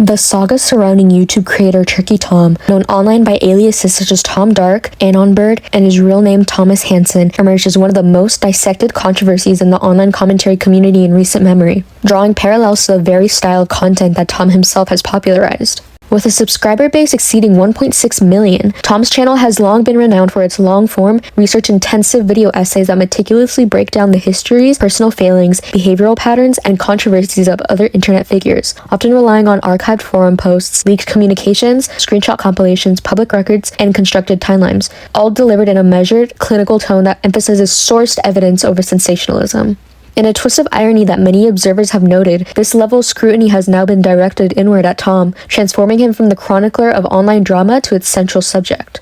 The saga surrounding YouTube creator Tricky Tom, known online by aliases such as Tom Dark, Anonbird, and his real name Thomas Hansen, emerged as one of the most dissected controversies in the online commentary community in recent memory, drawing parallels to the very style of content that Tom himself has popularized. With a subscriber base exceeding 1.6 million, Tom's channel has long been renowned for its long-form, research-intensive video essays that meticulously break down the histories, personal failings, behavioral patterns, and controversies of other internet figures, often relying on archived forum posts, leaked communications, screenshot compilations, public records, and constructed timelines, all delivered in a measured, clinical tone that emphasizes sourced evidence over sensationalism. In a twist of irony that many observers have noted, this level of scrutiny has now been directed inward at Tom, transforming him from the chronicler of online drama to its central subject.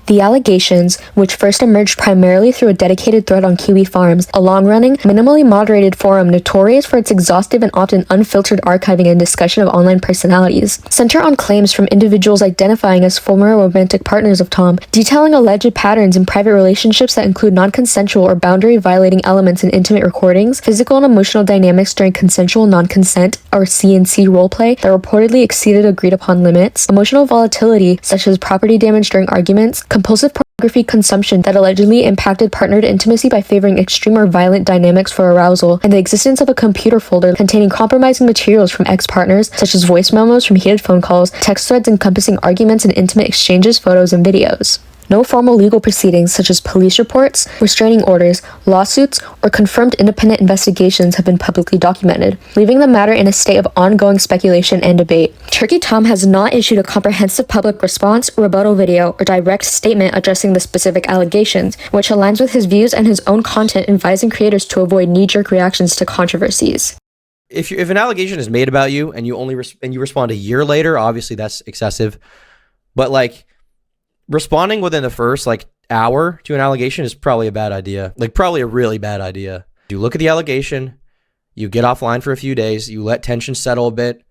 The allegations, which first emerged primarily through a dedicated thread on Kiwi Farms, a long-running, minimally moderated forum notorious for its exhaustive and often unfiltered archiving and discussion of online personalities, center on claims from individuals identifying as former romantic partners of Tom, detailing alleged patterns in private relationships that include non-consensual or boundary-violating elements in intimate recordings, physical and emotional dynamics during consensual non-consent or C&C roleplay that reportedly exceeded agreed-upon limits, emotional volatility such as property damage during arguments, compulsive pornography consumption that allegedly impacted partnered intimacy by favoring extreme or violent dynamics for arousal, and the existence of a computer folder containing compromising materials from ex-partners, such as voice memos from heated phone calls, text threads encompassing arguments and intimate exchanges, photos, and videos. No formal legal proceedings such as police reports, restraining orders, lawsuits, or confirmed independent investigations have been publicly documented, leaving the matter in a state of ongoing speculation and debate. Tricky Tom has not issued a comprehensive public response, rebuttal video, or direct statement addressing the specific allegations, which aligns with his views and his own content advising creators to avoid knee-jerk reactions to controversies. If an allegation is made about you and you you respond a year later, obviously that's excessive, but like, responding within the first hour to an allegation is probably a bad idea. Probably a really bad idea. You look at the allegation, you get offline for a few days, you let tension settle a bit,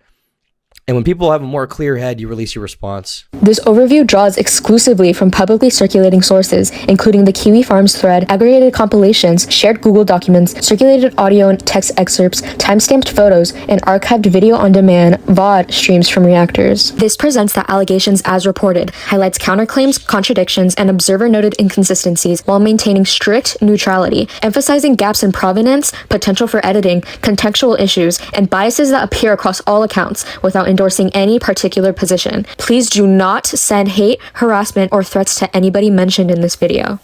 and when people have a more clear head, you release your response. This overview draws exclusively from publicly circulating sources, including the Kiwi Farms thread, aggregated compilations, shared Google documents, circulated audio and text excerpts, timestamped photos, and archived video-on-demand VOD streams from reactors. This presents the allegations as reported, highlights counterclaims, contradictions, and observer-noted inconsistencies while maintaining strict neutrality, emphasizing gaps in provenance, potential for editing, contextual issues, and biases that appear across all accounts without endorsing any particular position. Please do not send hate, harassment, or threats to anybody mentioned in this video.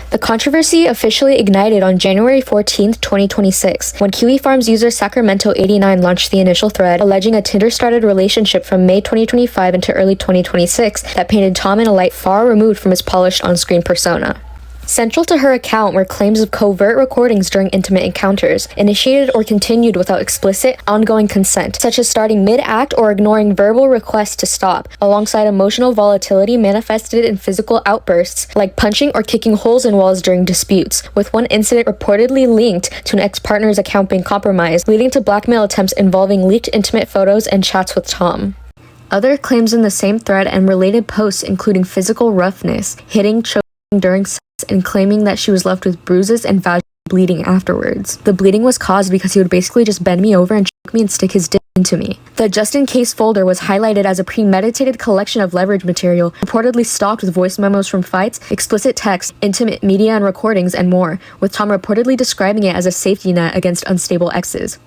The controversy officially ignited on January 14, 2026, when Kiwi Farms user Sacramento89 launched the initial thread, alleging a Tinder-started relationship from May 2025 into early 2026 that painted Tom in a light far removed from his polished on-screen persona. Central to her account were claims of covert recordings during intimate encounters, initiated or continued without explicit, ongoing consent, such as starting mid-act or ignoring verbal requests to stop, alongside emotional volatility manifested in physical outbursts, like punching or kicking holes in walls during disputes, with one incident reportedly linked to an ex-partner's account being compromised, leading to blackmail attempts involving leaked intimate photos and chats with Tom. Other claims in the same thread and related posts including physical roughness, hitting, choking during sex, and claiming that she was left with bruises and vaginal bleeding afterwards. The bleeding was caused because he would basically just bend me over and choke me and stick his dick into me. The just-in-case folder was highlighted as a premeditated collection of leverage material, reportedly stocked with voice memos from fights, explicit text, intimate media and recordings, and more, with Tom reportedly describing it as a safety net against unstable exes.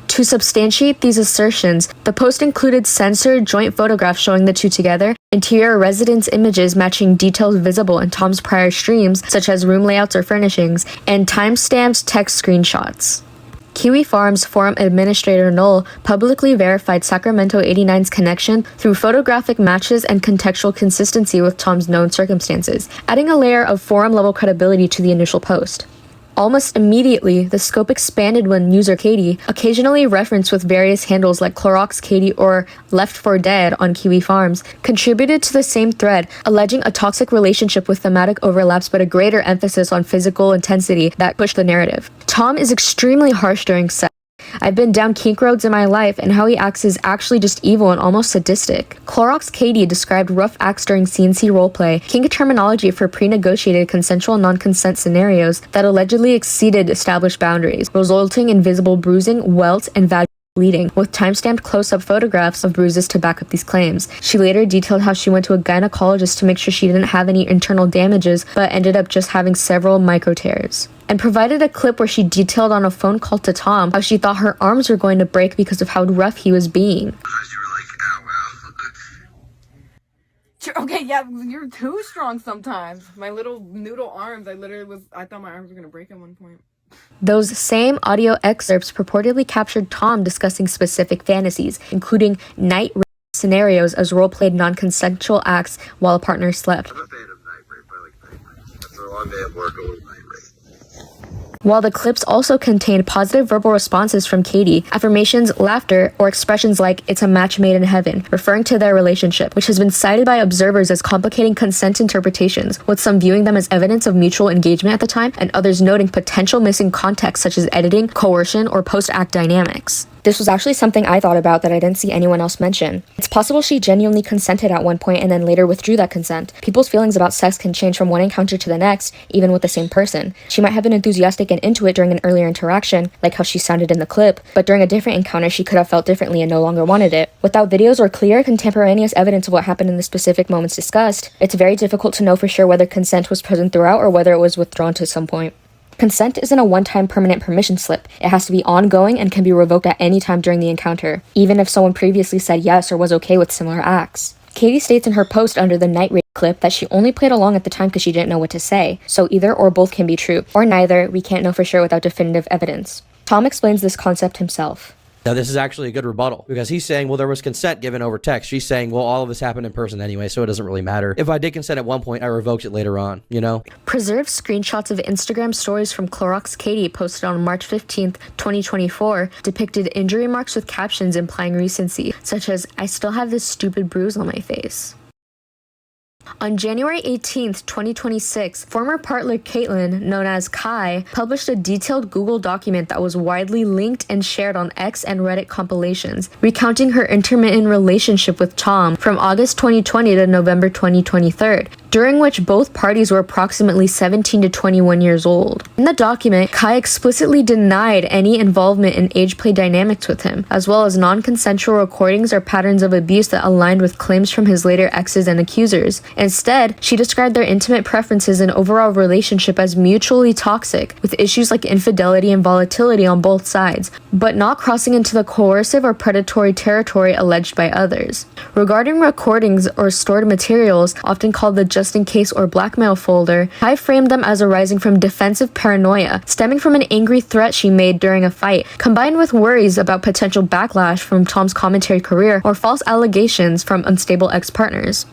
To substantiate these assertions, the post included censored joint photographs showing the two together, interior residence images matching details visible in Tom's prior streams, such as room layouts or furnishings, and time-stamped text screenshots. Kiwi Farms forum administrator Noel publicly verified Sacramento89's connection through photographic matches and contextual consistency with Tom's known circumstances, adding a layer of forum-level credibility to the initial post. Almost immediately, the scope expanded when user Katie, occasionally referenced with various handles like Clorox Katie or Left 4 Dead on Kiwi Farms, contributed to the same thread, alleging a toxic relationship with thematic overlaps but a greater emphasis on physical intensity that pushed the narrative. Tom is extremely harsh during sex. I've been down kink roads in my life, and how he acts is actually just evil and almost sadistic. Clorox Katie described rough acts during C&C roleplay, kink terminology for pre-negotiated consensual non-consent scenarios that allegedly exceeded established boundaries, resulting in visible bruising, welts, and vaginal bleeding, with time-stamped close-up photographs of bruises to back up these claims. She later detailed how she went to a gynecologist to make sure she didn't have any internal damages, but ended up just having several micro tears. And provided a clip where she detailed on a phone call to Tom how she thought her arms were going to break because of how rough he was being. Okay, yeah, you're too strong sometimes. My little noodle arms, I thought my arms were gonna break at one point. Those same audio excerpts purportedly captured Tom discussing specific fantasies, including night rape scenarios as role-played non-consensual acts while a partner slept. I'm a fan of night rape. I like night rape. After a long day at work, I want night rape. While the clips also contained positive verbal responses from Katie, affirmations, laughter, or expressions like, "It's a match made in heaven," referring to their relationship, which has been cited by observers as complicating consent interpretations, with some viewing them as evidence of mutual engagement at the time, and others noting potential missing context such as editing, coercion, or post-act dynamics. This was actually something I thought about that I didn't see anyone else mention. It's possible she genuinely consented at one point and then later withdrew that consent. People's feelings about sex can change from one encounter to the next, even with the same person. She might have been enthusiastic and into it during an earlier interaction, like how she sounded in the clip, but during a different encounter she could have felt differently and no longer wanted it. Without videos or clear, contemporaneous evidence of what happened in the specific moments discussed, it's very difficult to know for sure whether consent was present throughout or whether it was withdrawn to some point. Consent isn't a one-time permanent permission slip. It has to be ongoing and can be revoked at any time during the encounter, even if someone previously said yes or was okay with similar acts. Katie states in her post under the night rape clip that she only played along at the time because she didn't know what to say, so either or both can be true, or neither, we can't know for sure without definitive evidence. Tom explains this concept himself. Now, this is actually a good rebuttal because he's saying, well, there was consent given over text. She's saying, well, all of this happened in person anyway, so it doesn't really matter. If I did consent at one point, I revoked it later on, you know? Preserved screenshots of Instagram stories from Clorox Katie posted on March 15th, 2024 depicted injury marks with captions implying recency, such as, "I still have this stupid bruise on my face." On January 18th, 2026, former partner Caitlyn, known as Kai, published a detailed Google document that was widely linked and shared on X and Reddit compilations, recounting her intermittent relationship with Tom from August 2020 to November 2023, during which both parties were approximately 17 to 21 years old. In the document, Kai explicitly denied any involvement in age play dynamics with him, as well as non-consensual recordings or patterns of abuse that aligned with claims from his later exes and accusers. Instead, she described their intimate preferences and overall relationship as mutually toxic, with issues like infidelity and volatility on both sides, but not crossing into the coercive or predatory territory alleged by others. Regarding recordings or stored materials, often called the just-in-case or blackmail folder, Kai framed them as arising from defensive paranoia, stemming from an angry threat she made during a fight, combined with worries about potential backlash from Tom's commentary career or false allegations from unstable ex-partners.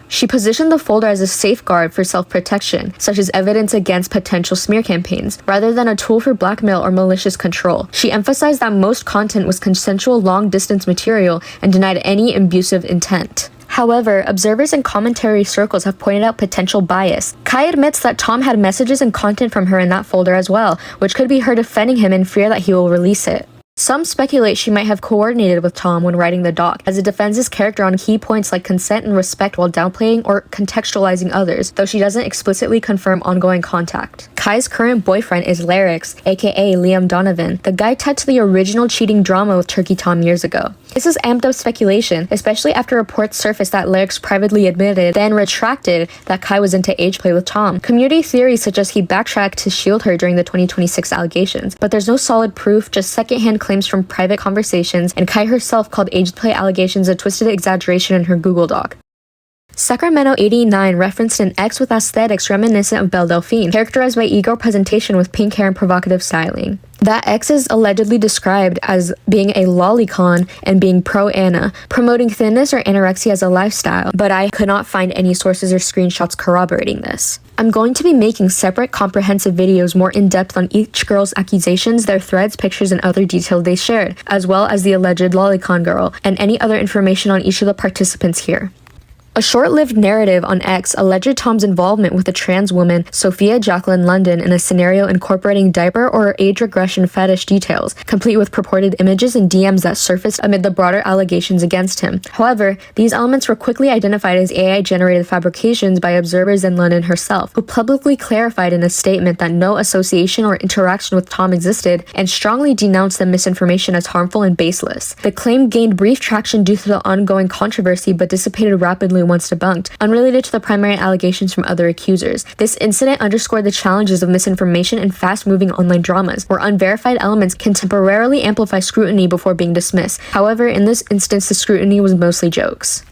She positioned the folder as a safeguard for self-protection, such as evidence against potential smear campaigns, rather than a tool for blackmail or malicious control. She emphasized that most content was consensual long-distance material and denied any abusive intent. However, observers in commentary circles have pointed out potential bias. Kai admits that Tom had messages and content from her in that folder as well, which could be her defending him in fear that he will release it. Some speculate she might have coordinated with Tom when writing the doc, as it defends his character on key points like consent and respect while downplaying or contextualizing others, though she doesn't explicitly confirm ongoing contact. Kai's current boyfriend is Larix, aka Liam Donovan, the guy tied to the original cheating drama with Turkey Tom years ago. This is amped up speculation, especially after reports surfaced that Larix privately admitted, then retracted, that Kai was into age play with Tom. Community theories suggest he backtracked to shield her during the 2026 allegations, but there's no solid proof, just secondhand claims from private conversations, and Kai herself called age play allegations a twisted exaggeration in her Google Doc. Sacramento 89 referenced an ex with aesthetics reminiscent of Belle Delphine, characterized by ego presentation with pink hair and provocative styling. That ex is allegedly described as being a lolicon and being pro-Anna, promoting thinness or anorexia as a lifestyle, but I could not find any sources or screenshots corroborating this. I'm going to be making separate comprehensive videos more in-depth on each girl's accusations, their threads, pictures, and other details they shared, as well as the alleged lolicon girl, and any other information on each of the participants here. A short-lived narrative on X alleged Tom's involvement with a trans woman, Sophia Jacqueline London, in a scenario incorporating diaper or age regression fetish details, complete with purported images and DMs that surfaced amid the broader allegations against him. However, these elements were quickly identified as AI-generated fabrications by observers and London herself, who publicly clarified in a statement that no association or interaction with Tom existed and strongly denounced the misinformation as harmful and baseless. The claim gained brief traction due to the ongoing controversy but dissipated rapidly once debunked, unrelated to the primary allegations from other accusers. This incident underscored the challenges of misinformation in fast-moving online dramas, where unverified elements can temporarily amplify scrutiny before being dismissed. However, in this instance, the scrutiny was mostly jokes.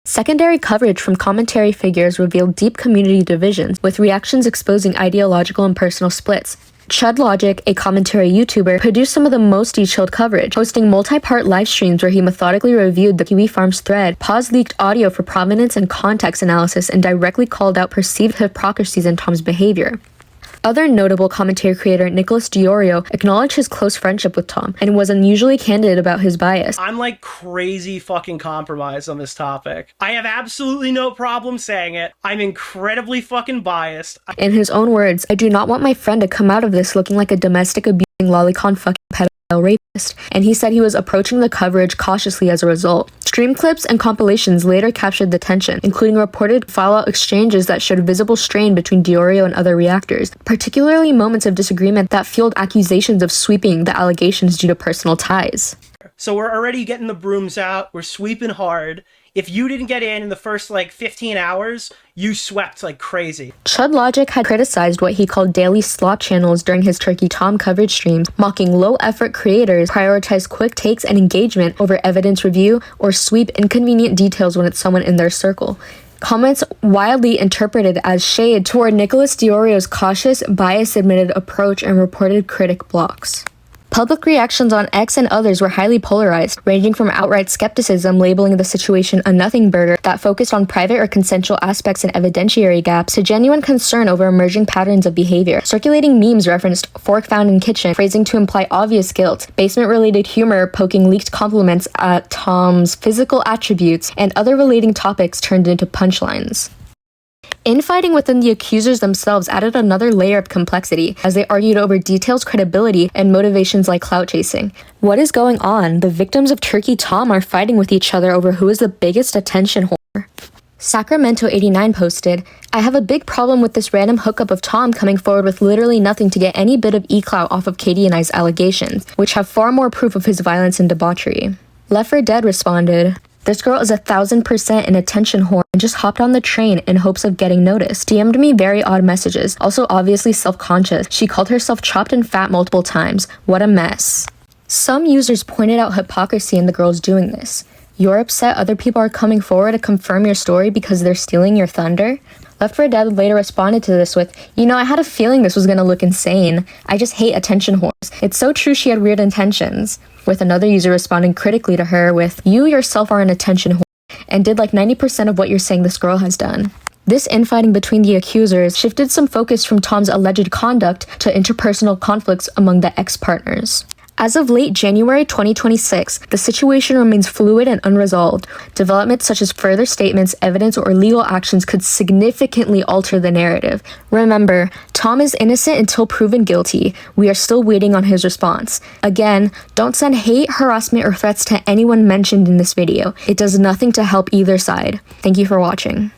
Secondary coverage from commentary figures revealed deep community divisions, with reactions exposing ideological and personal splits. Chud Logic, a commentary YouTuber, produced some of the most detailed coverage, hosting multi-part live streams where he methodically reviewed the Kiwi Farms thread, paused leaked audio for provenance and context analysis, and directly called out perceived hypocrisies in Tom's behavior. Other notable commentary creator Nicholas Diorio acknowledged his close friendship with Tom and was unusually candid about his bias. I'm like crazy fucking compromised on this topic. I have absolutely no problem saying it. I'm incredibly fucking biased. In his own words, "I do not want my friend to come out of this looking like a domestic abusing lolicon fucking pedophile rapist," and he said he was approaching the coverage cautiously as a result. Stream clips and compilations later captured the tension, including reported fallout exchanges that showed visible strain between Diorio and other reactors, particularly moments of disagreement that fueled accusations of sweeping the allegations due to personal ties. So we're already getting the brooms out, we're sweeping hard. If you didn't get in the first 15 hours, you swept like crazy. Chud Logic had criticized what he called daily slop channels during his Turkey Tom coverage streams, mocking low-effort creators who prioritize quick takes and engagement over evidence review or sweep inconvenient details when it's someone in their circle. Comments wildly interpreted as shade toward Nicholas Diorio's cautious, bias-admitted approach and reported critic blocks. Public reactions on X and others were highly polarized, ranging from outright skepticism labeling the situation a nothing burger that focused on private or consensual aspects and evidentiary gaps, to genuine concern over emerging patterns of behavior. Circulating memes referenced fork found in kitchen, phrasing to imply obvious guilt, basement-related humor poking leaked compliments at Tom's physical attributes, and other relating topics turned into punchlines. Infighting within the accusers themselves added another layer of complexity, as they argued over details, credibility, and motivations like clout chasing. What is going on? The victims of Turkey Tom are fighting with each other over who is the biggest attention whore. Sacramento 89 posted, "I have a big problem with this random hookup of Tom coming forward with literally nothing to get any bit of e-clout off of Katie and I's allegations, which have far more proof of his violence and debauchery." Left for Dead responded, "This girl is 1000% an attention whore and just hopped on the train in hopes of getting noticed. DM'd me very odd messages, also obviously self-conscious. She called herself chopped and fat multiple times. What a mess." Some users pointed out hypocrisy in the girls doing this. You're upset other people are coming forward to confirm your story because they're stealing your thunder? Left 4 Dead later responded to this with, I had a feeling this was gonna look insane. I just hate attention whores. It's so true she had weird intentions. With another user responding critically to her with, you yourself are an attention whore, and did like 90% of what you're saying this girl has done. This infighting between the accusers shifted some focus from Tom's alleged conduct to interpersonal conflicts among the ex-partners. As of late January 2026, the situation remains fluid and unresolved. Developments such as further statements, evidence, or legal actions could significantly alter the narrative. Remember, Tom is innocent until proven guilty. We are still waiting on his response. Again, don't send hate, harassment, or threats to anyone mentioned in this video. It does nothing to help either side. Thank you for watching.